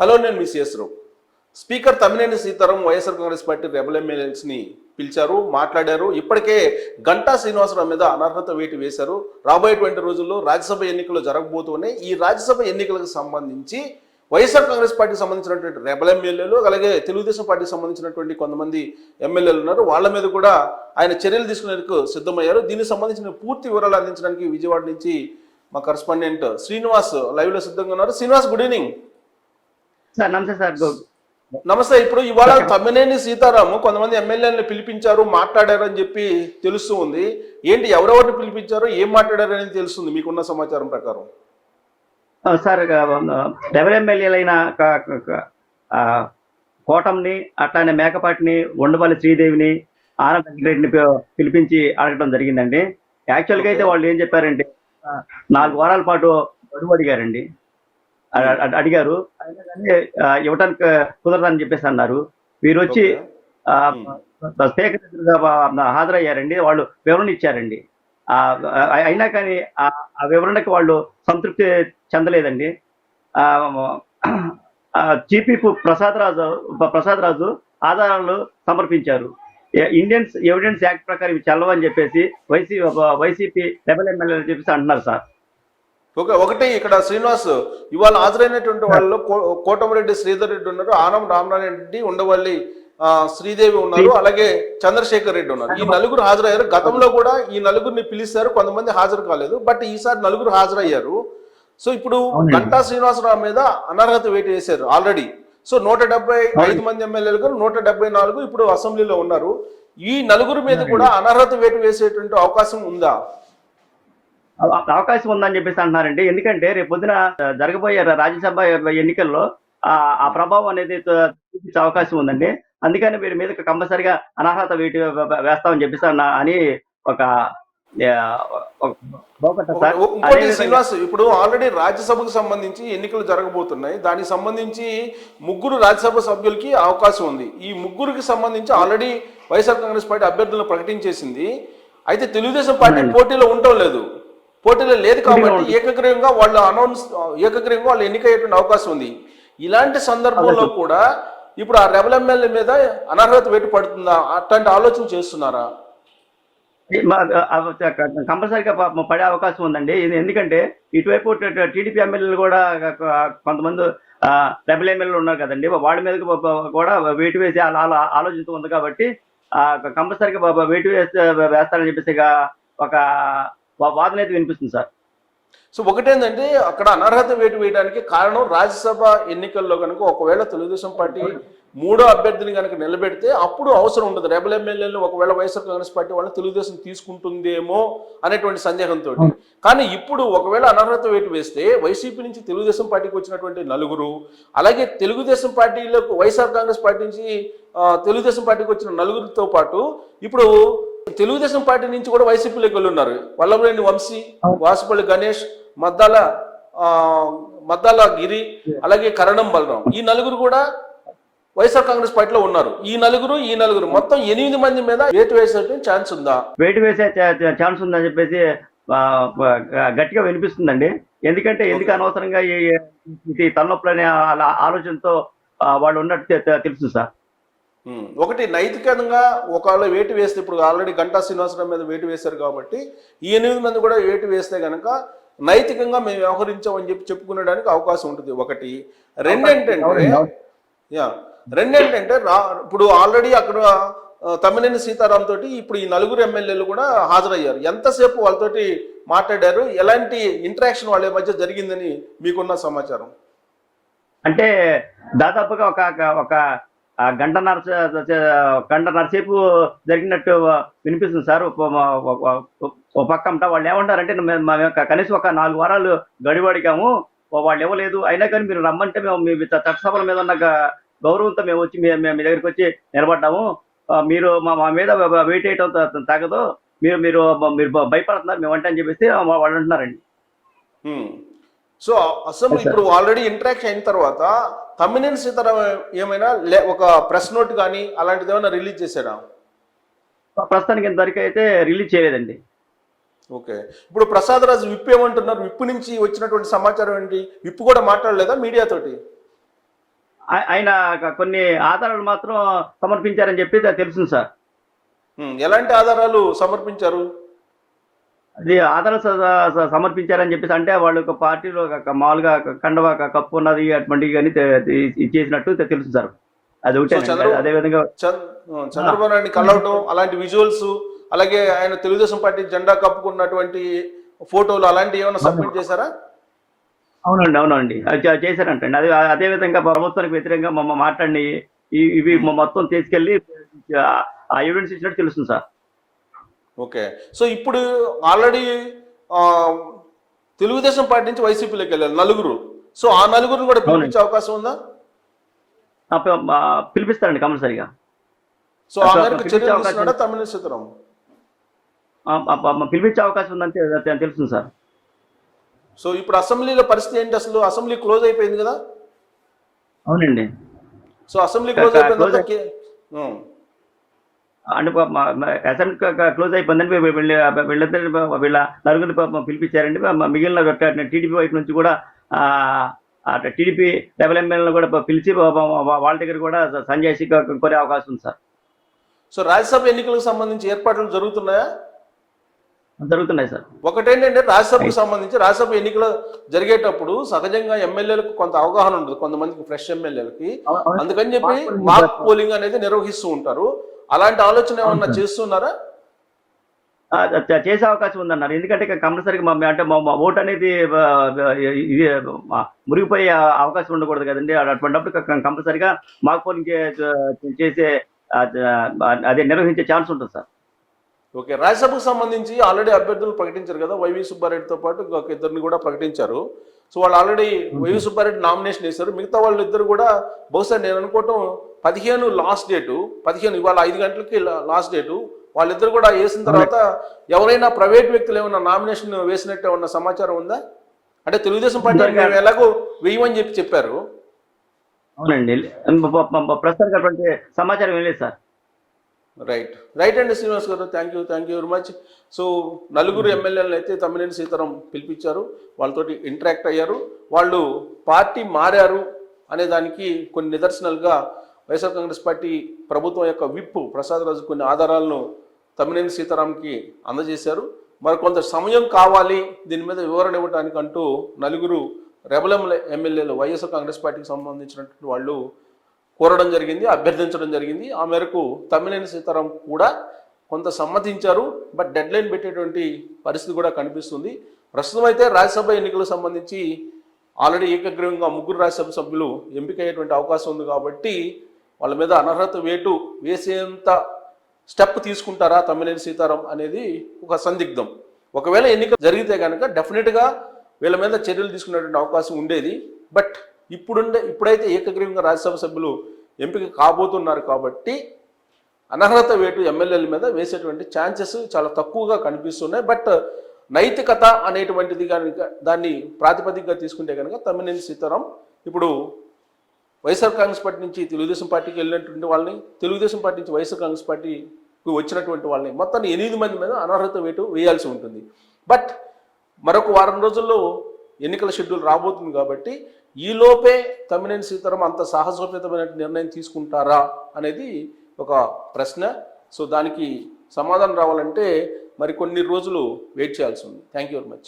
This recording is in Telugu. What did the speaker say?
హలో, నేను మీ C S Rao. Speaker Tammineni Sitaram Y S R Congress party rebel ఎమ్మెల్యేస్ని పిలిచారు, మాట్లాడారు. ఇప్పటికే గంటా శ్రీనివాసరావు మీద అనర్హత వేటు వేశారు. రాబోయేటువంటి రోజుల్లో రాజ్యసభ ఎన్నికలు జరగబోతున్నాయి. ఈ రాజ్యసభ ఎన్నికలకు సంబంధించి వైఎస్ఆర్ కాంగ్రెస్ పార్టీకి సంబంధించినటువంటి రెబల్ ఎమ్మెల్యేలు, అలాగే తెలుగుదేశం పార్టీకి సంబంధించినటువంటి కొంతమంది ఎమ్మెల్యేలు ఉన్నారు. వాళ్ళ మీద కూడా ఆయన చర్యలు తీసుకునేందుకు సిద్ధమయ్యారు. దీనికి సంబంధించిన పూర్తి వివరాలు అందించడానికి విజయవాడ నుంచి మా కరెస్పాండెంట్ శ్రీనివాస్ లైవ్లో సిద్ధంగా ఉన్నారు. Srinivas, good evening. సార్ నమస్తే సార్. నమస్తే. ఇప్పుడు ఇవాళ తమ్మినేని సీతారాము కొంతమంది ఎమ్మెల్యేలను పిలిపించారు, మాట్లాడారు అని చెప్పి తెలుస్తూ ఉంది. ఏంటి, ఎవరెవరిని పిలిపించారు, ఏం మాట్లాడారు అనేది తెలుస్తుంది మీకున్న సమాచారం ప్రకారం? సార్, రెబల్ ఎమ్మెల్యేలైన కోటంని, అట్లానే మేకపాటిని, ఉండవల్లి శ్రీదేవిని, ఆనంద రెడ్డిని పిలిపించి అడగడం జరిగిందండి. యాక్చువల్గా అయితే వాళ్ళు ఏం చెప్పారంటే 4 వారాల పాటు గడువు అడిగారండి. అడిగారు, అయినా కానీ ఇవ్వటానికి కుదరదని చెప్పేసి అన్నారు. వీరు వచ్చి స్పీకర్ ఎదురుగా హాజరయ్యారండి. వాళ్ళు వివరణ ఇచ్చారండి. అయినా కానీ ఆ వివరణకి వాళ్ళు సంతృప్తి చెందలేదండి. చీఫ్ విప్ ప్రసాద్ రాజు ఆధారాలు సమర్పించారు. ఇండియన్స్ ఎవిడెన్స్ యాక్ట్ ప్రకారం ఇవి చెల్లవని చెప్పేసి వైసీపీ రెబల్ ఎమ్మెల్యేలు చెప్పేసి అంటున్నారు సార్. ఒకటి ఇక్కడ శ్రీనివాస్, ఇవాళ హాజరైనటువంటి వాళ్ళు కోటమిరెడ్డి శ్రీధర్ రెడ్డి ఉన్నారు, ఆనం రామనారాయణ రెడ్డి, ఉండవల్లి శ్రీదేవి ఉన్నారు, అలాగే చంద్రశేఖర్ రెడ్డి ఉన్నారు. ఈ నలుగురు హాజరయ్యారు. గతంలో కూడా ఈ నలుగురిని పిలిస్తారు, కొంతమంది హాజరు కాలేదు. బట్ ఈసారి నలుగురు హాజరయ్యారు. సో ఇప్పుడు గంటా శ్రీనివాసరావు మీద అనర్హత వేటు వేశారు ఆల్రెడీ. సో 175 మంది ఎమ్మెల్యేలు 174 ఇప్పుడు అసెంబ్లీలో ఉన్నారు. ఈ నలుగురు మీద కూడా అనర్హత వేటు వేసేటువంటి అవకాశం ఉందా? అవకాశం ఉందని చెప్పేసి అంటున్నారండి. ఎందుకంటే రేపు పొద్దున జరగబోయే రాజ్యసభ ఎన్నికల్లో ఆ ప్రభావం అనేది చూపించే అవకాశం ఉందండి. అందుకని వీరి మీద కంపల్సరిగా అనర్హత వేటు వేస్తామని చెప్పేసి అని ఒక శ్రీనివాస్, ఇప్పుడు ఆల్రెడీ రాజ్యసభకు సంబంధించి ఎన్నికలు జరగబోతున్నాయి. దానికి సంబంధించి 3 రాజ్యసభ సభ్యులకి అవకాశం ఉంది. ఈ 3కి సంబంధించి ఆల్రెడీ వైఎస్ఆర్ కాంగ్రెస్ పార్టీ అభ్యర్థులను ప్రకటించేసింది. అయితే తెలుగుదేశం పార్టీ పోటీలో పోటీలో లేదు కాబట్టి ఏకగ్రీవంగా వాళ్ళు ఎన్నికయ్యేటువంటి అవకాశం ఉంది. ఇలాంటి సందర్భంలో కూడా ఇప్పుడు ఆ రెబల్ ఎమ్మెల్యే మీద అనర్హత వేటు పడుతుందా? అట్లాంటి ఆలోచన చేస్తున్నారా? కంపల్సరీగా పడే అవకాశం ఉందండి. ఎందుకంటే ఇటువైపు టీడీపీ ఎమ్మెల్యేలు కూడా కొంతమంది రెబల్ ఎమ్మెల్యేలు ఉన్నారు కదండి, వాళ్ళ మీద కూడా వేటు వేసి ఆలోచన ఉంది. కాబట్టి కంపల్సరీగా వేటు వేస్తారని చెప్పేసి ఒక వాదన అయితే వినిపిస్తుంది సార్. సో ఒకటేంటంటే అక్కడ అనర్హత వేటు వేయడానికి కారణం రాజ్యసభ ఎన్నికల్లో కనుక ఒకవేళ తెలుగుదేశం పార్టీ 3వ అభ్యర్థిని కనుక నిలబెడితే అప్పుడు అవసరం ఉండదు. రెబల్ ఎమ్మెల్యేలు ఒకవేళ వైఎస్ఆర్ కాంగ్రెస్ పార్టీ వాళ్ళని తెలుగుదేశం తీసుకుంటుందేమో అనేటువంటి సందేహంతో. కానీ ఇప్పుడు ఒకవేళ అనర్హత వేటు వేస్తే వైసీపీ నుంచి తెలుగుదేశం పార్టీకి వచ్చినటువంటి 4, అలాగే తెలుగుదేశం పార్టీలకు వైఎస్ఆర్ కాంగ్రెస్ పార్టీ నుంచి తెలుగుదేశం పార్టీకి వచ్చిన 4తో పాటు ఇప్పుడు తెలుగుదేశం పార్టీ నుంచి కూడా వైసీపీలోకి వెళ్ళున్నారు. వల్లభనేని వంశీ, వాసుపల్లి గణేష్, మద్దాల గిరి, అలాగే కరణం బలరాం, ఈ 4 కూడా వైఎస్ఆర్ కాంగ్రెస్ పార్టీలో ఉన్నారు. ఈ నలుగురు మొత్తం 8 మంది మీద వేటు వేసే ఛాన్స్ ఉందా? వేటు వేసే ఛాన్స్ ఉందని చెప్పేసి గట్టిగా వినిపిస్తుందండి. ఎందుకు అనవసరంగా ఇది తలనొప్పులనే ఆలోచనతో వాళ్ళు ఉన్నట్టు తెలుసు సార్. ఒకటి నైతికంగా ఒకవేళ వేటు వేస్తే, ఇప్పుడు ఆల్రెడీ గంటా శ్రీనివాసరావు మీద వేటు వేశారు కాబట్టి ఈ 8 మంది కూడా వేటు వేస్తే కనుక నైతికంగా మేము వ్యవహరించామని చెప్పుకునేడానికి అవకాశం ఉంటుంది. ఒకటి. రెండేంటంటే ఇప్పుడు ఆల్రెడీ అక్కడ తమ్మినేని సీతారాం తోటి ఇప్పుడు ఈ 4 ఎమ్మెల్యేలు కూడా హాజరయ్యారు. ఎంతసేపు వాళ్ళతోటి మాట్లాడారు, ఎలాంటి ఇంటరాక్షన్ వాళ్ళ మధ్య జరిగిందని మీకున్న సమాచారం? అంటే దాదాపుగా ఒక గంటన్నర సేపు జరిగినట్టు వినిపిస్తుంది సార్. ఒక పక్కంట వాళ్ళు ఏమంటారంటే కనీసం ఒక 4 వారాలు గడివాడికాము, వాళ్ళు ఇవ్వలేదు, అయినా కానీ మీరు రమ్మంటే మేము మీ చట్టసభల మీద ఉన్న గౌరవంతో మేము వచ్చి మీ దగ్గరికి వచ్చి నిలబడ్డాము, మీరు మా మీద వెయిట్ వేయటం తగదు, మీరు భయపడుతున్నారు మేము అంటే అని చెప్పేసి వాళ్ళు అంటున్నారండి. సో అసెంబ్లీ ఇప్పుడు ఆల్రెడీ ఇంటరాక్షన్ అయిన తర్వాత తమ్మినేని సీతారాం ఏమైనా ఒక ప్రెస్ నోట్ కానీ అలాంటిది ఏమైనా రిలీజ్ చేశారా? ప్రస్తుతానికి ఇంతవరకు అయితే రిలీజ్ చేయలేదండి. ఓకే. ఇప్పుడు ప్రసాద్ రాజు విప్ ఏమంటున్నారు? విప్ నుంచి వచ్చినటువంటి సమాచారం ఏంటి? విప్ కూడా మాట్లాడలేదా మీడియా తోటి? ఆయన కొన్ని ఆధారాలు మాత్రం సమర్పించారని చెప్పి తెలుస్తుంది సార్. ఎలాంటి ఆధారాలు సమర్పించారు? అది ఆధారాలు సమర్పించారని చెప్పేసి అంటే వాళ్ళు ఒక పార్టీలో మామూలుగా కండవ కప్పు ఉన్నది అటువంటివి కానీ ఇచ్చేసినట్టు తెలుసు సార్. అది ఒకటే. అదే విధంగా చంద్రబాబు నాయుడిని కలవటం అలాంటి విజువల్స్, అలాగే ఆయన తెలుగుదేశం పార్టీ జెండా కప్పుకున్నటువంటి ఫోటోలు అలాంటివి ఏమైనా సబ్మిట్ చేశారా? అవునండి అది చేశారంటండి. అదే విధంగా ప్రభుత్వానికి వ్యతిరేకంగా మాట్లాడి ఇవి మొత్తం తీసుకెళ్లి ఆ ఎవిడెన్స్ ఇచ్చినట్టు తెలుస్తుంది సార్. ఓకే. సో ఇప్పుడు ఆల్రెడీ తెలుగుదేశం పార్టీ నుంచి వైసీపీలోకి వెళ్ళారు నలుగురు. సో ఆ నలుగురిని కూడా పిలిపించే అవకాశం ఉందా? పిలిపిస్తారండి కంపల్సరిగా. సో ఆ మేరకు చర్యలు తీసుకున్నాడా తమ్మినేని సీతారాం? పిలిపించే అవకాశం ఉందంటే తెలుస్తుంది సార్. సో ఇప్పుడు అసెంబ్లీలో పరిస్థితి ఏంటి? అసలు అసెంబ్లీ క్లోజ్ అయిపోయింది కదా? అవునండి. సో అసెంబ్లీ క్లోజ్ అయిపోయింది అంటే అసెంబ్లీ క్లోజ్ అయిపోయిందని వీళ్ళ నలుగురిని పిలిపించారండి. మిగిలిన టీడీపీ వైపు నుంచి కూడా టీడీపీ డెవలప్మెంట్ కూడా పిలిచి వాళ్ళ దగ్గర కూడా సంజయ్ కోరే అవకాశం ఉంది సార్. సో రాజ్యసభ ఎన్నికలకు సంబంధించి ఏర్పాట్లు జరుగుతున్నాయా? జరుగుతున్నాయి సార్. ఒకటేంటంటే రాజ్యసభకు సంబంధించి రాజ్యసభ ఎన్నికలు జరిగేటప్పుడు సహజంగా ఎమ్మెల్యేలకు కొంత అవగాహన ఉండదు, కొంతమందికి ఫ్రెష్ ఎమ్మెల్యేలకి. అందుకని చెప్పి మాక్ పోలింగ్ అనేది నిర్వహిస్తూ ఉంటారు. అలాంటి ఆలోచన ఏమన్నా చేస్తున్నారా? చేసే అవకాశం ఉందన్నారు. ఎందుకంటే కంపల్సరీగా అంటే మా ఓటు అనేది ఇది మురిగిపోయే అవకాశం ఉండకూడదు కదండి. అటువంటిప్పుడు కంపల్సరీగా మాక్ పోలింగ్ చేసే అదే నిర్వహించే ఛాన్స్ ఉంటుంది సార్. ఓకే. రాజ్యసభకు సంబంధించి ఆల్రెడీ అభ్యర్థులు ప్రకటించారు కదా, వైవి సుబ్బారెడ్డితో పాటు ఇంకొక ఇద్దరిని కూడా ప్రకటించారు. సో వాళ్ళు ఆల్రెడీ వైవి సుబ్బారెడ్డి నామినేషన్ వేశారు. మిగతా వాళ్ళు ఇద్దరు కూడా బహుశా నేను అనుకోవటం 15 లాస్ట్ డేటు, 15 ఇవాళ 5 గంటలకి లాస్ట్ డేటు. వాళ్ళిద్దరు కూడా వేసిన తర్వాత ఎవరైనా ప్రైవేట్ వ్యక్తులు ఏమన్నా నామినేషన్ వేసినట్టు ఏమన్నా సమాచారం ఉందా? అంటే తెలుగుదేశం పార్టీ మేము ఎలాగో వేయమని చెప్పారు. అవునండి, ప్రస్తుతానికి అటువంటి సమాచారం ఏం లేదు సార్. రైట్ అండి శ్రీనివాస్ గారు, thank you very much. So నలుగురు ఎమ్మెల్యేలను అయితే తమ్మినేని సీతారాం పిలిపించారు, వాళ్ళతోటి ఇంటరాక్ట్ అయ్యారు. వాళ్ళు పార్టీ మారారు అనే దానికి కొన్ని నిదర్శనాలుగా వైఎస్ఆర్ కాంగ్రెస్ పార్టీ ప్రభుత్వం యొక్క విప్ ప్రసాద్ రాజు కొన్ని ఆధారాలను తమ్మినేని సీతారాంకి అందజేశారు. మరికొంత సమయం కావాలి దీని మీద వివరణ ఇవ్వడానికి అంటూ నలుగురు రెబల్ ఎమ్మెల్యేలు వైఎస్ఆర్ కాంగ్రెస్ పార్టీకి సంబంధించినటువంటి వాళ్ళు కోరడం జరిగింది, అభ్యర్థించడం జరిగింది. ఆ మేరకు తమ్మినేని సీతారాం కూడా కొంత సమ్మతించారు. బట్ డెడ్ లైన్ పెట్టేటువంటి పరిస్థితి కూడా కనిపిస్తుంది. ప్రస్తుతం అయితే రాజ్యసభ ఎన్నికలకు సంబంధించి ఆల్రెడీ ఏకగ్రీవంగా 3 రాజ్యసభ సభ్యులు ఎంపికయ్యేటువంటి అవకాశం ఉంది. కాబట్టి వాళ్ళ మీద అనర్హత వేటు వేసేంత స్టెప్ తీసుకుంటారా తమ్మినేని సీతారాం అనేది ఒక సందిగ్ధం. ఒకవేళ ఎన్నికలు జరిగితే కనుక డెఫినెట్గా వీళ్ళ మీద చర్యలు తీసుకునేటువంటి అవకాశం ఉండేది. బట్ ఇప్పుడైతే ఏకగ్రీవంగా రాజ్యసభ సభ్యులు ఎంపిక కాబోతున్నారు కాబట్టి అనర్హత వేటు ఎమ్మెల్యేల మీద వేసేటువంటి ఛాన్సెస్ చాలా తక్కువగా కనిపిస్తున్నాయి. బట్ నైతికత అనేటువంటిది కనుక దాన్ని ప్రాతిపదికగా తీసుకుంటే కనుక తమ్మినేని సీతారాం ఇప్పుడు వైఎస్ఆర్ కాంగ్రెస్ పార్టీ నుంచి తెలుగుదేశం పార్టీకి వెళ్ళినటువంటి వాళ్ళని, తెలుగుదేశం పార్టీ నుంచి వైఎస్ఆర్ కాంగ్రెస్ పార్టీకి వచ్చినటువంటి వాళ్ళని మొత్తాన్ని 8 మంది మీద అనర్హత వేటు వేయాల్సి ఉంటుంది. బట్ మరొక వారం రోజుల్లో ఎన్నికల షెడ్యూల్ రాబోతుంది కాబట్టి ఈలోపే తమ్మినేని సీతారాం అంత సాహసోపేతమైన నిర్ణయం తీసుకుంటారా అనేది ఒక ప్రశ్న. సో దానికి సమాధానం రావాలంటే మరి కొన్ని రోజులు వెయిట్ చేయాల్సి ఉంది. Thank you very much.